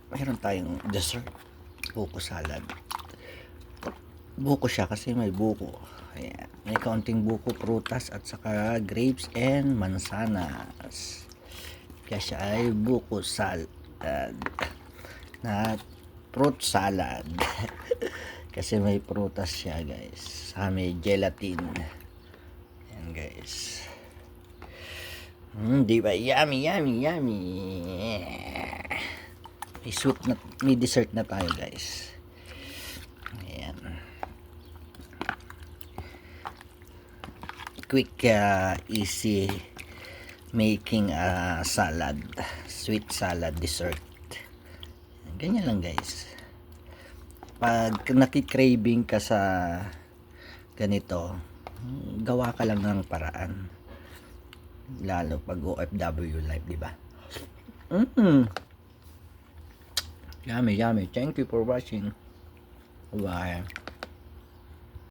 mayroon tayong dessert, buko salad. Buko siya kasi may buko. Ayan. May kaunting buko, prutas at saka grapes and mansanas. Kaya siya ay buko salad. Na fruit salad. Kasi may prutas siya, guys. Saka may gelatin. Ayan, guys. Di ba? Yummy, yummy, yummy. May sweet na, may dessert na tayo, guys. Ayan. Quick, easy making salad. Sweet salad dessert. Ganyan lang, guys. Pag nakikraving ka sa ganito, gawa ka lang ng paraan. Lalo pag OFW life, di ba? Yummy, yummy. Thank you for watching. Bye.